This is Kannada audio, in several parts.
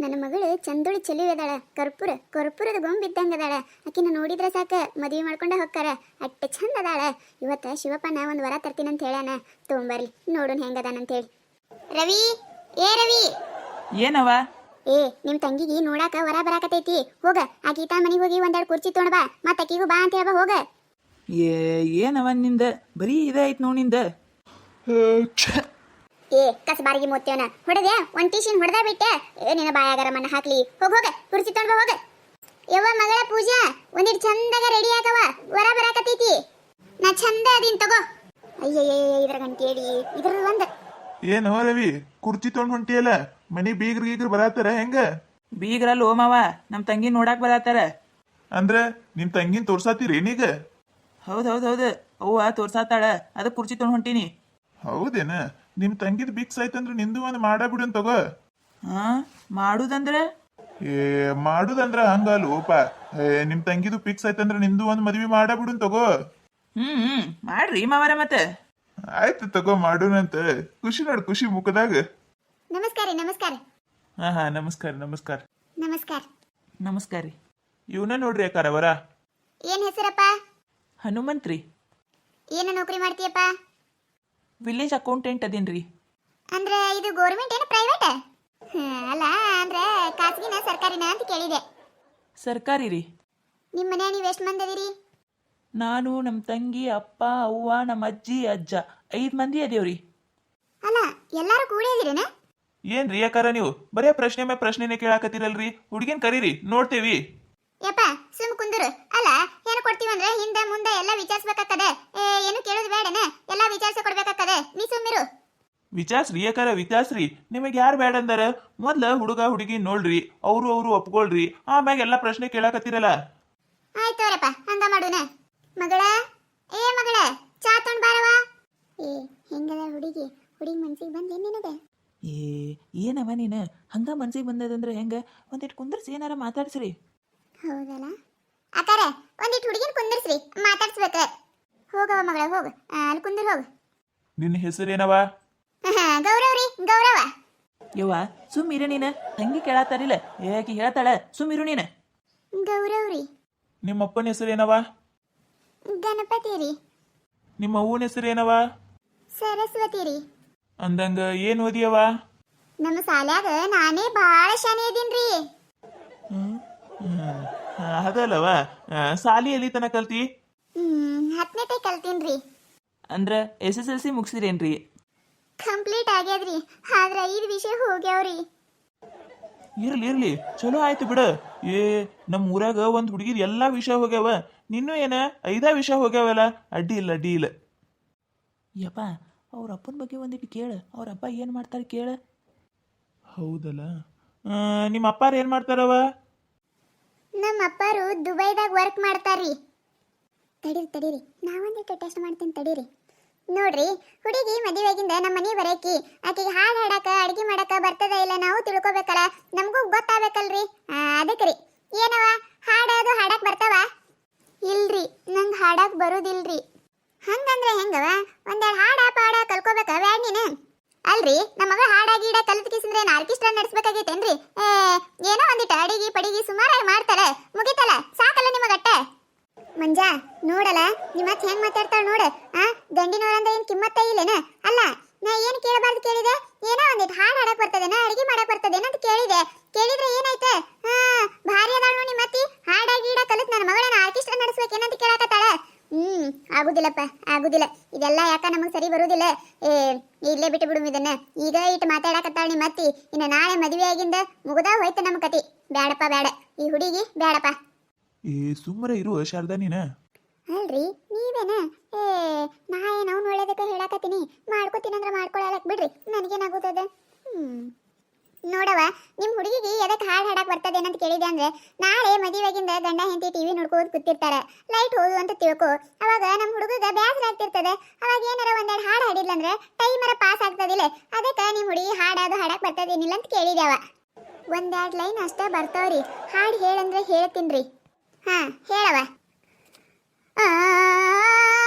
ನನ್ನ ಮಗಳು ಚಂದುಳಿ ಚೆಲುವೆ ಅದಾಳ. ಕರ್ಪೂರದ ಗೊಂಬ್ ಇದ್ದಂಗ ಅದಾಳ. ಆಕಿನ ನೋಡಿದ್ರೆ ಸಾಕ ಮದುವೆ ಮಾಡ್ಕೊಂಡ ಹೋಗ್ತಾರ. ಅಟ್ಟ ಚಂದ ಅದಾಳ. ಇವತ್ತ ಶಿವಪ್ಪನ ಒಂದು ವರ ತರ್ತೀನಂತ ಹೇಳ್ಯಾನ. ತೊಗೊಂಬರ್ಲಿ ನೋಡೋಣ ಹೆಂಗದಾನಂತೇಳಿ. ರವಿ, ಏ ರವಿ. ಏನವ? ಏ ನಿಮ್ ತಂಗಿಗೆ ನೋಡಾಕ ವರ ಬರಾಕತೈತಿ. ಹೋಗ ಆ ಗೀತಾ ಮನಿಗೆ ಹೋಗಿ ಒಂದೆರಡು ಕುರ್ಚಿ ತೊಗೊಂಡ್ ಬಾ. ಮತ್ತ ಆಕಿಗೂ ಬಾ ಅಂತ ಹೇಳ್ಬಾ. ಹೋಗ. ಏನವ ನಿಂದ ಬರೀ ಇದೇ ಐತ್ ನೋಡ್ ನಿಂದ. ಏ ಕಸ ಬಾರಿಗೆ ಮೋತ್ಯವನ ಹೊಡೆದ್ಯಾ? ಒಂದ್ ಟೀಶಿನ್ ಹೊಡೆದ ಬಿಟ್ಟೆ. ಏ ನಿನ್ನ ಬಾಯಾಗರ ಮಣ್ಣ ಹಾಕ್ಲಿ. ಹೋಗ ಕುರ್ಚಿ ತೊಗೊಂಡ್ ಬಾ. ಹೋಗ. ಯವ್ವ ಮಗಳ ಪೂಜಾ, ಒಂದಿಟ್ ಚಂದಾಗ ರೆಡಿ ಆಗವ. ವರ ಬರಾಕತೈತಿ. ನಾ ಚಂದ ಅದೀನ್ ತಗೋ. ಅಯ್ಯಯ್ಯ ಇದ್ರ ಗಂಟೇಳಿ ಇದ್ರ ಒಂದ್. ಏನವ ರವಿ, ಕುರ್ಚಿ ತೊಗೊಂಡ್ ಹೊಂಟಿಯಲ್ಲ, ಮನಿ ಬೀಗ್ರ ಬರತ್ತಾರ ಹೆಂಗ? ಬೀಗ್ರಲ್ಲ ಓಮವ, ನಮ್ ತಂಗಿ ನೋಡಾಕ್ ಬರತ್ತಾರ. ಅಂದ್ರ ನಿಮ್ ತಂಗಿನ ತೋರ್ಸಾತೀರಿ ಏನೀಗ? ಹೌದು ಅವ್ವ ತೋರ್ಸಾತಾಳ. ಅದ ಕುರ್ಚಿ ತೊಗೊಂಡ್ ಹೊಂಟೀನಿ. ಹೌದೇನ? ನಿಮ್ ತಂಗಿದ್ ಬಿಕ್ಸ್ ಆಯ್ತಂದ್ರ ನಿಂದು ಒಂದ್ ಮಾಡಾಬಿಡನ್ ತಗೋ. ಹಾ ಮಾಡುದಂದ್ರ? ಏ ಮಾಡುದಂದ್ರ ಹಂಗಲ್ಲೋಪ. ನಿಮ್ ತಂಗಿದು ಫಿಕ್ಸ್ ಆಯ್ತಂದ್ರ ನಿಂದು ಒಂದ್ ಮದ್ವಿ ಮಾಡಾಬಿಡನ್ ತಗೋ. ಮಾಡ್ರಿ ಮಾವರ. ಮತ್ತೆ ಆಯ್ತು ತಗೋ, ಮಾಡೋಣಂತ. ಖುಷಿ ನೋಡ್, ಖುಷಿ ಮುಖದಾಗ. ನಮಸ್ಕಾರ. ಹಾ ನಮಸ್ಕಾರ. ನಮಸ್ಕಾರ. ನಮಸ್ಕಾರ ರೀ. ಇವನ ನೋಡ್ರಿ ಅಕ್ಕಾರ ವರ. ಏನ್ ಹೆಸರಪ್ಪ? ಹನುಮಂತ್ರಿ. ಏನ ನೌಕರಿ ಮಾಡ್ತೀಯಪ್ಪ? Village accountant ಅದೇನ್ರಿ. ಅಂದ್ರೆ ಇದು ಗೌರ್ಮೆಂಟ್ ಏನ ಪ್ರೈವೇಟ್? ಅಲ್ಲ ಅಂದ್ರೆ ಖಾಸಗಿನ ಸರ್ಕಾರಿನ ಅಂತ ಕೇಳಿದೆ. ಸರ್ಕಾರಿ ರೀ. ನಿಮ್ಮ ಮನೆ ನೀವು ಎಷ್ಟು ಮಂದಿ ಅದೀರಿ? ನಾನು, ನಮ್ಮ ತಂಗಿ, ಅಪ್ಪ, ಅವ್ವ, ನಮ್ಮ ಅಜ್ಜಿ, ಅಜ್ಜ 5 ಮಂದಿ ಅದೇವ್ರಿ. ಅಲ್ಲ ಎಲ್ಲಾರು ಕೂಡಿ ಅದೀರೇನ? ಏನ್ರಿ ಅಕ್ಕಾರ ನೀವು ಬರೇ ಪ್ರಶ್ನೆ ಮೇಲೆ ಪ್ರಶ್ನೆನೇ ಕೇಳಾಕತ್ತೀರಲ್ರಿ? ಹುಡುಗಿನ್ ಕರೀರಿ, ನೋಡ್ತೇವಿ. ಯಪ್ಪ ಸುಮ್ ಕುಂದ್ರು. ಅಲ್ಲ ಏನು ಕೊಡ್ತೀವಂದ್ರೆ ಹಿಂದ ಮುಂದ ಎಲ್ಲ ವಿಚಾರಿಸ್ಬೇಕಾಗ್ತದೆ. ಏನು ಕೇಳೋದು ಬೇಡನ? ಎಲ್ಲ ವಿಚಾರಿಸಿ ಕೊಡ್ಬೇಕಾಗ್ತದೆ. ನೀ ಸುಮ್ಮಿರು. ವಿಚಾರ್ಸ್ರಿ ಅಕ್ಕಾರ, ವಿಚಾರ್ಸ್ರಿ. ನಿಮಗೆ ಯಾರು ಬೇಡ ಅಂದಾರ? ಮೊದ್ಲ ಹುಡುಗ ಹುಡುಗಿ ನೋಡ್ರಿ, ಅವ್ರು ಒಪ್ಕೊಳ್ರಿ, ಆಮ್ಯಾಗ ಎಲ್ಲಾ ಪ್ರಶ್ನೆ ಕೇಳಾಕತ್ತೀರಲ್ಲ. ಆಯ್ತವರಪ್ಪ, ಹಂಗ ಮಾಡೋಣ. ಮಗಳ, ಏ ಮಗಳ, ಚಾ ತೊಂಡ್ ಬಾರವ. ಏ ಹೆಂಗದ ಹುಡುಗಿ ಮನ್ಸಿಗೆ ಬಂದ ನಿನಗ? ಏನವ ನೀನು ಹಂಗ ಮನ್ಸಿಗೆ ಬಂದದಂದ್ರೆ ಹೆಂಗ? ಒಂದಿಟ್ಟು ಕುಂದರ್ಸಿ ಏನಾರ ಮಾತಾಡ್ಸ್ರಿ. ಹೌದಲ್ಲ ಅಕ್ಕಾರ, ಒಂದಿಟ್ಟು ಹುಡುಗಿನ ಕುಂದರ್ಸ್ರಿ, ಮಾತಾಡ್ಸ್ಬೇಕ. ಹೋಗವ ಮಗಳ, ಹೋಗ ಅಲ್ಲಿ ಕುಂದ್ರ. ಹೋಗ. ನಿನ್ನ ಹೆಸರೇನವ? ಗೌರವ್ರಿ, ಗೌರವ. ಯವ್ವ ಸುಮ್ಮಿರ ನೀನ. ತಂಗಿ ಕೇಳತ್ತಾರಿಲ್ಲ, ಏಕಿ ಹೇಳ್ತಾಳ, ಸುಮ್ಮಿರು ನೀನ. ಗೌರವ್ರಿ. ನಿಮ್ಮ ಅಪ್ಪನ ಹೆಸರೇನವ? ಗಣಪತಿ ರೀ. ನಿಮ್ಮ ಅವ್ವನ ಹೆಸರೇನವ? ಸರಸ್ವತಿ ರೀ. ಅಂದಂಗ ಏನ್ ಓದಿಯವ? ನಮ್ಮ ಶಾಲ್ಯಾಗ ನಾನೇ ಬಾಳ ಶಾನೆ ಇದೀನ್ರಿ. ಅದಲ್ಲವ, ಸಾಲಿ ಎಲ್ಲಿ ತನ ಕಲ್ತಿ? 10ನೇ ಕಲ್ತೀನ್ರಿ. ಅಂದ್ರ SSLC ಮುಗಿಸಿದ್ರೇನ್ರಿ? ಕಂಪ್ಲೀಟ್ ಆಗ್ಯದ್ರಿ, ಆದ್ರ 5 ವಿಷಯ ಹೋಗ್ಯಾವ್ರಿ. ಇರ್ಲಿ ಚಲೋ ಆಯ್ತು ಬಿಡ. ನಮ್ ಊರಾಗ ಒಂದ್ ಹುಡುಗಿದ್ ಎಲ್ಲಾ ವಿಷಯ ಹೋಗ್ಯಾವ, ನಿನ್ನೂ ಏನ 5 ವಿಷಯ ಹೋಗ್ಯಾವಲ್ಲ. ಅಡ್ಡಿ ಇಲ್ಲ. ಯಪ್ಪ ಅವ್ರ ಅಪ್ಪನ ಬಗ್ಗೆ ಒಂದಿಟ್ಟು ಕೇಳ. ಅವ್ರ ಅಪ್ಪ ಏನ್ ಮಾಡ್ತಾರೆ ಕೇಳ. ಹೌದಲ್ಲ, ನಿಮ್ಮ ಅಪ್ಪಾರ ಏನ್ ಮಾಡ್ತಾರವ? ನಮ್ಮ ಅಪ್ಪಾರು ದುಬೈದಾಗ ವರ್ಕ್ ಮಾಡ್ತಾರ್ರಿ. ತಡೀರಿ ನಾವೊಂದಿಟ್ಟು ಟೆಸ್ಟ್ ಮಾಡ್ತೀನಿ ತಡೀರಿ. ನೋಡ್ರಿ, ಹುಡುಗಿ ಮದುವೆಗಿಂದ ನಮ್ಮ ಮನೆ ಬರಕಿ, ಆಕಿಗೆ ಹಾಡು ಹಾಡಕ ಅಡಿಗೆ ಮಾಡಕ ಬರ್ತದ ಇಲ್ಲ ನಾವು ತಿಳ್ಕೊಬೇಕಲ್ಲ, ನಮಗೂ ಗೊತ್ತಾಗಬೇಕಲ್ರಿ. ಅದಕ್ರಿ. ಏನವ ಹಾಡೋದು ಹಾಡಕ್ ಬರ್ತಾವ? ಇಲ್ರಿ, ನಂಗೆ ಹಾಡಕ್ ಬರುದಿಲ್ರಿ. ಹಂಗಂದ್ರೆ ಹೆಂಗವ? ಒಂದೆರಡು ಹಾಡ ಪಾಡ ಕಲ್ಕೋಬೇಕ ಬ್ಯಾಡ್ ನೀನು? ಅಲ್ರಿ, ನಮ್ಮ ಮಗಳು ಹಾಡ ಗೀಡ ಕಲ್ತ್ಕಿಸಿದ್ರೆ ಆರ್ಕೆಸ್ಟ್ರಾ ನಡೆಸ್ಬೇಕಾಗೈತೇನ್ರಿ? ಏನೋ ಒಂದಿಟ್ಟು ಅಡಿಗೆ ಪಡಿಗೆ ಸುಮಾರಾಗಿ ಮಾಡ್ತಾರೆ, ಮುಗಿತಲ್ಲ, ಸಾಕಲ್ಲ ನಿಮಗಟ್ಟ. ಮಂಜಾ ನೋಡಲ್ಲ, ನಿಮ್ಮತ್ ಹೆಂಗ್ ಮಾತಾಡ್ತಾಳ ನೋಡ. ಗಂಡಿನವರಂದ ಏನ್ ಕಿಮ್ಮತ್ತ ಇಲ್ಲೇನ? ಅಲ್ಲ, ನಾ ಏನ್ ಕೇಳಬಾರ್ದು ಕೇಳಿದೆ? ಏನೋ ಒಂದಿಟ್ಟು ಹಾಡು ಹಾಡಕ್ ಬರ್ತದೇನ, ಅಡಿಗೆ ಮಾಡಕ್ ಬರ್ತದೇನ ಅಂತ ಕೇಳಿದೆ. ಕೇಳಿದ್ರೆ ಏನಾಯ್ತು? ಭಾರಿ ಅದಾಳ ನೋಡಿ ನಿಮ್ಮತ್ತಿ. ಹಾಡ ಗೀಡ ಕಲಿತ್ ನನ್ನ ಮಗಳನ್ನ ಆರ್ಕೆಸ್ಟ್ರಾ ನಡೆಸ್ಬೇಕೇನಂತ ಕೇಳಾಕತ್ತಾಳ. ಆಗುದಿಲ್ಲ. ಇದೆಲ್ಲ ಯಾಕ ನಮಗ್ ಸರಿ ಬರುದಿಲ್ಲ. ಇಲ್ಲೇ ಬಿಟ್ಟು ಬಿಡು ಇದನ್ನ. ಈಗ ಇಟ್ಟು ಮಾತಾಡಕತ್ತಾಳ ನಿಮ್ಮತ್ತಿ. ಇನ್ನು ನಾಳೆ ಮದುವೆ ಆಗಿಂದ ಮುಗ್ದಾ ಹೋಯ್ತು ನಮ್ಮ ಕತಿ. ಬ್ಯಾಡಪ್ಪ ಬ್ಯಾಡ, ಈ ಹುಡುಗಿ ಬ್ಯಾಡಪ್ಪ. ಸುಮ್ಮನೆ ಇರು ಶಾರದಾ ನೀನ. ಅಲ್ರಿ ನೀವೇನ? ನಾ ಏನ್ ಅವ್ನು ಒಳ್ಳೇದಕ್ಕೆ ಹೇಳಾಕತ್ತೀನಿ. ಮಾಡ್ಕೋತೀನಂದ್ರ ಮಾಡ್ಕೊಳಕ್ ಬಿಡ್ರಿ, ನನಗೇನಾಗುತ್ತದೆ? ನೋಡವ, ನಿಮ್ ಹುಡುಗಿಗೆ ಎದಕ್ಕೆ ಹಾಡು ಹಾಡಕ್ ಬರ್ತದೇನಂತ ಕೇಳಿದೆ ಅಂದ್ರೆ, ನಾಳೆ ಮದುವೆಗಿಂದ ಗಂಡ ಹೆಂಡತಿ ಟಿವಿ ನೋಡ್ಕೋದು ಕೂತಿರ್ತಾರ, ಲೈಟ್ ಹೋದು ಅಂತ ತಿಳ್ಕೊ. ಅವಾಗ ನಮ್ಮ ಹುಡುಗಗ ಬ್ಯಾಸರ ಆಗ್ತಿರ್ತದೆ. ಅವಾಗ ಏನಾರ ಒಂದೆರಡು ಹಾಡು ಹಾಡಿದ್ಲಂದ್ರೆ ಟೈಮರ ಪಾಸ್ ಆಗ್ತದಿಲ್ಲ. ಅದಕ್ಕೆ ನಿಮ್ ಹುಡುಗಿ ಹಾಡೋದು ಹಾಡಕ್ ಬರ್ತದೇನಿಲ್ಲ ಅಂತ ಕೇಳಿದೇವ. ಒಂದೆರಡು ಲೈನ್ ಅಷ್ಟೇ ಬರ್ತಾವ್ರಿ. ಹಾಡು ಹೇಳಂದ್ರೆ ಹೇಳ್ತೀನ್ರಿ. ಹೇಳವ.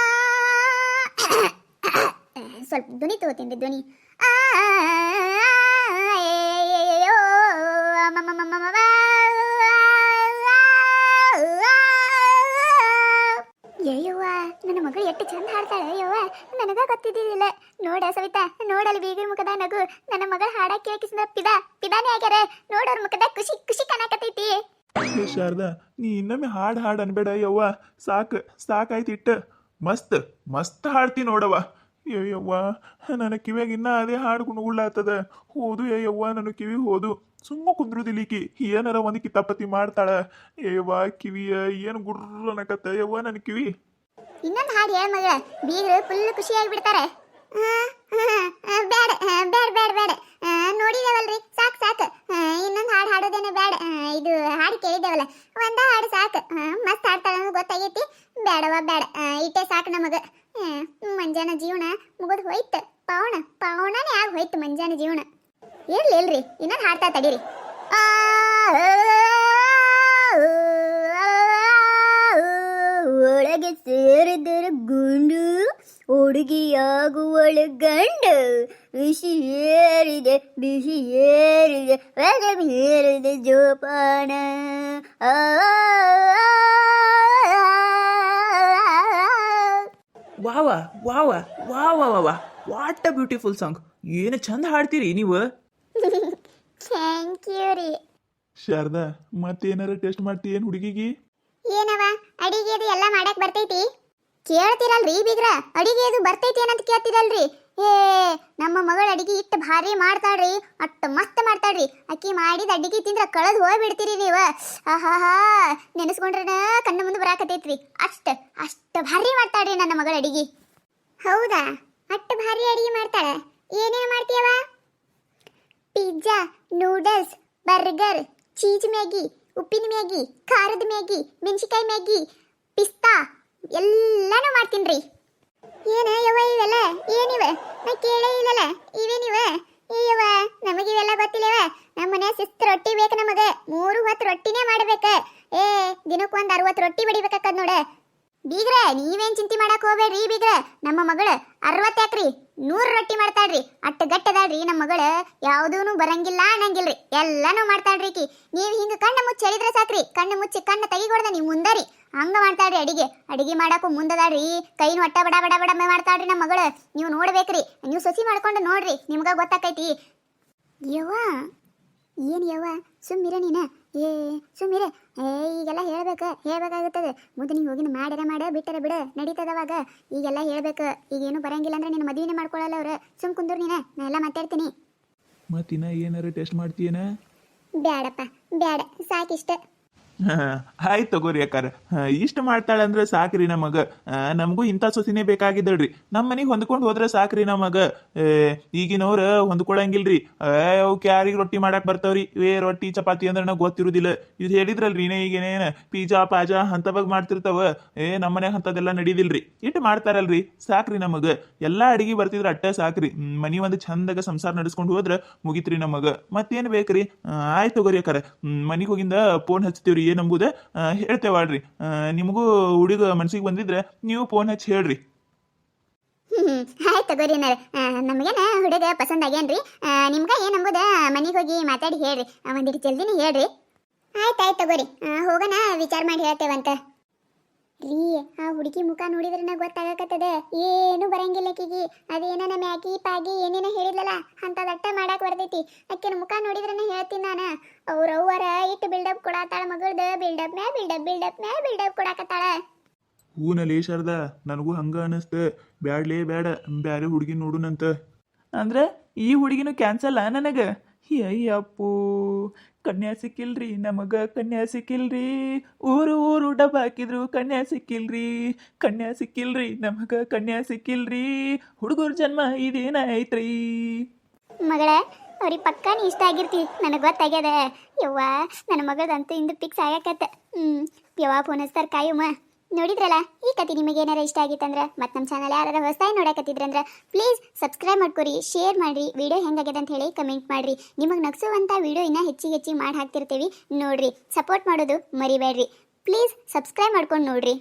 ಸ್ವಲ್ಪ ಧ್ವನಿ ತಗೋತೀನಿ. ಧ್ವನಿ ಗೊತ್ತಿದ್ದಿಲ್ಲ. ನೋಡ ಸವಿತಾ, ನೋಡಲ್ಲಿ ಬೀಗರ ಮುಖದ ನಗು, ನನ್ನ ಮಗಳ ಹಾಡ ಕೇಳಿಸಿದ ಪಿದಾನೇ ಆಗ್ಯಾರ. ನೋಡೋರ್ ಮುಖದ ಖುಷಿ ಖುಷಿ ಕಾಣಕತ್ತೈತಿ. ಏ ಶಾರದಾ, ನೀ ಇನ್ನೊಮ್ಮೆ ಹಾಡು ಅನ್ಬೇಡ ಯವ್ವ. ಸಾಕಾಯ್ತು ಇಟ್ಟ. ಮಸ್ತ್ ಮಸ್ತ್ ಹಾಡ್ತಿ ನೋಡವ್ವ. ಯವ್ವ, ನನ್ನ ಕಿವ್ಯಾಗ ಇನ್ನ ಅದೇ ಹಾಡು ಗುಣಗುಳ್ಳಾತದ. ಹೋದು ಯವ್ವ, ನನ್ನ ಕಿವಿ ಹೋದು. ಸುಮ್ಮ ಕುಂದ್ರುದಿಲಿಕಿ ಏನಾರ ಒಂದು ಕಿತಾಪತಿ ಮಾಡ್ತಾಳ. ಯವ್ವ ಕಿವಿಯ ಏನು ಗುರ್ರ ಅನ್ನಕತ್ತ ಯವ್ವ ನನ್ನ ಕಿವಿ. ಇನ್ನೊಂದು ಹಾಡು ಹೇಳ ಮಗಳ, ಬೀಗರು ಫುಲ್ ಖುಷಿಯಾಗಿ ಬಿಡ್ತಾರೆ. ಬ್ಯಾಡ ಬ್ಯಾಡ ಬ್ಯಾಡ ಬ್ಯಾಡ, ನೋಡಿದೇವಲ್ರಿ, ಸಾಕು. ಇನ್ನೊಂದು ಹಾಡು ಹಾಡೋದೇನೆ ಬ್ಯಾಡ. ಇದು ಹಾಡು ಕೇಳಿದ್ದೇವಲ್ಲ, ಒಂದ ಹಾಡು ಸಾಕು. ಮಸ್ತ್ ಹಾಡ್ತಾಳ ಅನ್ನೋದು ಗೊತ್ತಾಗೈತಿ. ಬ್ಯಾಡವ ಬ್ಯಾಡ, ಇಟ್ಟೆ ಸಾಕು ನಮಗ. ಮಂಜಾನ ಜೀವನ ಮುಗಿದು ಹೋಯ್ತು. ಪವಣನೇ ಆಗಿ ಹೋಯ್ತು ಮಂಜಾನ ಜೀವನ. ಇಲ್ರಿ ಇನ್ನೊಂದು ಹಾಡ್ತಾ ತಡೀರಿ. ಒಳಗೆ ಸೇರಿದರೆ ಗುಂಡು, ಹುಡುಗಿಯಾಗುವಳ ಗಂಡು. ಬಿಸಿ ಏರಿದೆ ಏರಿದೆ ಜೋಪಾನ. ವಾವ ವಾವ ವಾವ ವಾವ, ವಾಟ್ ಅ ಬ್ಯೂಟಿಫುಲ್ ಸಾಂಗ್. ಏನು ಚಂದ ಹಾಡ್ತೀರಿ ನೀವು. ಥ್ಯಾಂಕ್ ಯು ರೀ. ಶಾರದಾ, ಮತ್ತೇನಾರ ಟೆಸ್ಟ್ ಮಾಡ್ತಿ ಏನ್ ಹುಡುಗಿಗಿ? ಏನವ ಅಡಿಗೆ ಅದು ಎಲ್ಲ ಮಾಡಕ್ ಬರ್ತೈತಿ? ಕೇಳ್ತಿರಲ್ರಿ ಬೀಗ್ರ, ಅಡಿಗೆ ಅದು ಬರ್ತೈತಿ ಏನಂತ ಕೇಳ್ತಿರಲ್ರಿ. ನಮ್ಮ ಮಗಳ ಅಡಿಗೆ ಇಟ್ಟು ಭಾರಿ ಮಾಡ್ತಾಳ್ರಿ, ಅಷ್ಟು ಮಸ್ತ್ ಮಾಡ್ತಾಳ್ರಿ. ಅಕ್ಕಿ ಮಾಡಿದ ಅಡಿಗೆ ತಿಂದ್ರ ಕಳೆದು ಹೋಗ್ಬಿಡ್ತೀರಿ ನೀವು. ಆಹಾಹಾ, ನೆನೆಸ್ಕೊಂಡ್ರನ ಕಣ್ಣ ಮುಂದೆ ಬರಾಕತೈತ್ರಿ. ಅಷ್ಟು ಭಾರಿ ಮಾಡ್ತಾಳ್ರಿ ನನ್ನ ಮಗಳ ಅಡಿಗೆ. ಹೌದಾ, ಅಷ್ಟು ಭಾರಿ ಅಡಿಗೆ ಮಾಡ್ತಾಳ? ಏನೇನು ಮಾಡ್ತೀಯವ? Pizza, noodles, burger, cheese Maggi, ಉಪ್ಪಿನ ಮ್ಯಾಗಿ, ಖಾರದ ಮ್ಯಾಗಿ, ಮೆಣಸಿಕಾಯಿ ಮ್ಯಾಗಿ, ಪಿಸ್ತಾ ಎಲ್ಲಾನು ಮಾಡ್ತೀನ್ರಿ. ಏನ ಯವ್ವ ಇವೆಲ್ಲ ಏನಿವೆ? ನಾ ಕೇಳೇ ಇಲ್ಲಲ್ಲ, ಇವೇನಿವ? ಅಯ್ಯವ್ವ, ನಮಗಿವೆಲ್ಲ ಗೊತ್ತಿಲ್ಲವ. ನಮ್ಮ ಮನೆ ಶಿಸ್ತು ರೊಟ್ಟಿ ಬೇಕು ನಮಗೆ. 3 ಹೊತ್ತು ರೊಟ್ಟಿನೇ ಮಾಡ್ಬೇಕು. ದಿನಕ್ಕೊಂದು 60 ರೊಟ್ಟಿ ಬಡಿಬೇಕಾಕದ್ ನೋಡ. ಬೀಗ್ರ, ನೀವೇನ್ ಚಿಂತೆ ಮಾಡಕ್ ಹೋಗ್ಬೇಡ್ರಿ ಬೀಗ್ರ. ನಮ್ಮ ಮಗಳು 60 ಯಾಕ್ರಿ 100 ರೊಟ್ಟಿ ಮಾಡ್ತಾಳ್ರಿ. ಅಟ್ಟು ಗಟ್ಟದಾಳ್ರಿ ನಮ್ಮ ಮಗಳು. ಯಾವುದೂನು ಬರಂಗಿಲ್ಲ ಅನ್ನಂಗಿಲ್ರಿ, ಎಲ್ಲಾನು ಮಾಡ್ತಾಳ್ರಿ ಕಿ. ನೀವು ಹಿಂಗ ಕಣ್ಣು ಮುಚ್ಚಿ ಹೇಳಿದ್ರೆ ಸಾಕ್ರಿ, ಕಣ್ಣು ಮುಚ್ಚಿ ಕಣ್ಣು ತೆಗಿಗೊಡ್ದ ನೀವು ಮುಂದರಿ. ಹಂಗ ಮಾಡ್ತಾಳ್ರಿ ಅಡಿಗೆ ಮಾಡಕ್ಕೂ ಮುಂದದಾಳ್ರಿ. ಕೈನು ಒಟ್ಟ ಬಡ ಬಡ ಬಡ ಮಾಡ್ತಾಳ್ರಿ ನಮ್ಮ ಮಗಳು. ನೀವು ನೋಡ್ಬೇಕ್ರಿ, ನೀವು ಸೊಸಿ ಮಾಡ್ಕೊಂಡು ನೋಡ್ರಿ, ನಿಮ್ಗ ಗೊತ್ತಾಕೈತಿ. ಯವ್ವ ಏನು ಯವ್ವ, ಸುಮ್ಮಿರ ನೀನ. ಸುಮ್ಮಿರ. ಈಗೆಲ್ಲ ಹೇಳ್ಬೇಕಾಗುತ್ತದೆ. ಮುದ್ದು ನೀವು ಹೋಗಿನ ಮಾಡ್ಯಾರ ಬಿಟ್ಟರೆ ಬಿಡು, ನಡೀತದವಾಗ. ಈಗೆಲ್ಲ ಹೇಳ್ಬೇಕು. ಈಗೇನು ಬರಂಗಿಲ್ಲ ಅಂದ್ರೆ ನಿನ್ನ ಮದುವೆನೇ ಮಾಡ್ಕೊಳ್ಳಲ್ಲ ಅವ್ರು. ಸುಮ್ ಕುಂದ್ರು ನೀನ, ನಾ ಎಲ್ಲ ಮಾತಾಡ್ತೀನಿ. ಮತ್ತಿನ್ನ ಏನಾರ ಟೆಸ್ಟ್ ಮಾಡ್ತೀಯನ? ಬ್ಯಾಡಪ್ಪ ಬ್ಯಾಡ, ಸಾಕಿಷ್ಟ. ಆಯ್ತು ತಗೋರಿ ಅಕ್ಕಾರ, ಇಷ್ಟ ಮಾಡ್ತಾಳೆ ಅಂದ್ರೆ ಸಾಕ್ರಿ ನಮಗ. ನಮಗೂ ಇಂಥ ಸೊಸಿನೇ ಬೇಕಾಗಿದ್ದಳ್ರಿ. ನಮ್ಮ ಮನೆಗೆ ಹೊಂದ್ಕೊಂಡು ಹೋದ್ರೆ ಸಾಕ್ರಿ ನಮಗ. ಈಗಿನವ್ರ ಹೊಂದ್ಕೊಳಂಗಿಲ್ರಿ. ಅವಕ್ಕೆ ಯಾರಿಗೆ ರೊಟ್ಟಿ ಮಾಡಕ್ ಬರ್ತಾವ್ರಿ? ರೊಟ್ಟಿ ಚಪಾತಿ ಅಂದ್ರೆ ನಂಗೆ ಗೊತ್ತಿರುದಿಲ್ಲ. ಇದು ಹೇಳಿದ್ರಲ್ರಿ ಈಗೇನೇನು ಪಿಜ್ಜಾ ಪಾಜಾ ಅಂತವಾಗ ಮಾಡ್ತಿರ್ತಾವ. ನಮ್ಮ ಮನ್ಯಾಗ ಅಂತದೆಲ್ಲ ನಡೀದಿಲ್ರಿ. ಇಟ್ಟು ಮಾಡ್ತಾರಲ್ರಿ, ಸಾಕ್ರಿ ನಮಗ. ಎಲ್ಲಾ ಅಡಿಗೆ ಬರ್ತಿದ್ರ ಅಟ್ಟ ಸಾಕ್ರಿ. ಮನಿ ಒಂದು ಚಂದಾಗ ಸಂಸಾರ ನಡೆಸ್ಕೊಂಡು ಹೋದ್ರ ಮುಗಿತ್ರಿ ನಮಗ. ಮತ್ತೇನು ಬೇಕ್ರಿ? ಆಯ್ತು ತಗೋರಿ ಅಕ್ಕಾರ, ಮನಿಗೆ ಹೋಗಿಂದ ಫೋನ್ ಹಚ್ತೀವ್ರಿ ಏನಂಬುದ ಹೇಳ್ತೇವಾಳ್ರಿ. ನಿಮಗೂ ಹುಡುಗ ಮನ್ಸಿಗೆ ಬಂದಿದ್ರೆ ನೀವು ಫೋನ್ ಹಚ್ಚಿ ಹೇಳ್ರಿ. ಆಯ್ತು ತಗೋರಿ. ನಮಗೇನ ಹುಡುಗ ಪಸಂದ್ ಆಗ್ಯಾನ್ರಿ. ನಿಮ್ಗ ಏನಂಬುದ ಮನೆಗೆ ಹೋಗಿ ಮಾತಾಡಿ ಹೇಳ್ರಿ. ಒಂದಿಟ್ಟು ಜಲ್ದಿನೇ ಹೇಳ್ರಿ. ಆಯ್ತಾಯ್ತು ತಗೋರಿ, ಹೋಗೋಣ ವಿಚಾರ ಮಾಡಿ ಹೇಳ್ತೇವಂತ ರೀ. ಆ ಹುಡುಗಿ ಮುಖ ನೋಡಿದ್ರೆ ಗೊತ್ತಾಗಕತ್ತದ, ಏನು ಬರಂಗಿಲ್ಲ ಆಕಿಗಿ. ಅದೇನ ಮ್ಯಾಗಿ ಪಾಗಿ ಏನೇನ ಹೇಳಿದ್ಲಲ್ಲ ಅಂತದಟ್ಟ ಮಾಡಾಕ್ ಬರ್ತೈತಿ. ಆಕಿನ ಮುಖ ನೋಡಿದ್ರೆ ಹೇಳ್ತೀನಿ ನಾನು. ಅವ್ರವ್ವರ ಇಟ್ಟು ಬಿಲ್ಡಪ್ ಕೊಡಾತಾಳ ಮಗಳದ. ಬಿಲ್ಡಪ್ ಕೊಡಾಕತ್ತಾಳ. ಹೂನಲ್ಲಿ ಶಾರದಾ, ನನಗೂ ಹಂಗ ಅನಿಸ್ತ. ಬ್ಯಾಡ್ಲೇ ಬ್ಯಾಡ, ಬ್ಯಾರೆ ಹುಡುಗಿ ನೋಡುನಂತ. ಅಂದ್ರೆ ಈ ಹುಡುಗಿನೂ ಕ್ಯಾನ್ಸಲ್ ನನಗ? ಅಯ್ಯಪ್ಪೋ, ಕನ್ಯಾ ಸಿಕ್ಕಿಲ್ರಿ ನಮಗ, ಕನ್ಯಾ ಸಿಕ್ಕಿಲ್ರಿ. ಊರು ಡಬ್ಬ ಹಾಕಿದ್ರು ಕನ್ಯಾ ಸಿಕ್ಕಿಲ್ರಿ ನಮಗ, ಕನ್ಯಾ ಸಿಕ್ಕಿಲ್ರಿ. ಹುಡುಗರ ಜನ್ಮ ಇದೇನಾಯ್ತ್ರಿ? ಮಗಳ, ಅವ್ರಿಗೆ ಪಕ್ಕಾ ನೀ ಇಷ್ಟ ಆಗಿರ್ತಿ, ನನಗೆ ಗೊತ್ತಾಗ್ಯದ. ಯವ್ವ, ನನ್ನ ಮಗಳದಂತೂ ಇಂದು ಫಿಕ್ಸ್ ಆಗಕತ್ತ. ಯವ್ವ ಫೋನ್ ಹಚ್ತಾರ, ಕಾಯುಮ್ಮ. ನೋಡಿದ್ರಲ್ಲ, ಈ ಕತೆ ನಿಮಗೆ ಏನಾರ ಇಷ್ಟ ಆಗಿತ್ತಂದ್ರೆ, ಮತ್ತು ನಮ್ಮ ಚಾನಲ್ ಯಾರು ಹೊಸದಾಗಿ ನೋಡಕತ್ತಿದ್ರಂದ್ರೆ ಪ್ಲೀಸ್ ಸಬ್ಸ್ಕ್ರೈಬ್ ಮಾಡ್ಕೊರಿ, ಶೇರ್ ಮಾಡಿರಿ. ವಿಡಿಯೋ ಹೆಂಗಾಗ್ಯದ ಅಂತ ಹೇಳಿ ಕಮೆಂಟ್ ಮಾಡಿರಿ. ನಿಮಗೆ ನಗಿಸುವಂಥ ವಿಡಿಯೋ ಇನ್ನೂ ಹೆಚ್ಚಿಗೆ ಮಾಡಿ ಹಾಕ್ತಿರ್ತೀವಿ ನೋಡ್ರಿ. ಸಪೋರ್ಟ್ ಮಾಡೋದು ಮರಿಬೇಡ್ರಿ. ಪ್ಲೀಸ್ ಸಬ್ಸ್ಕ್ರೈಬ್ ಮಾಡ್ಕೊಂಡು ನೋಡ್ರಿ.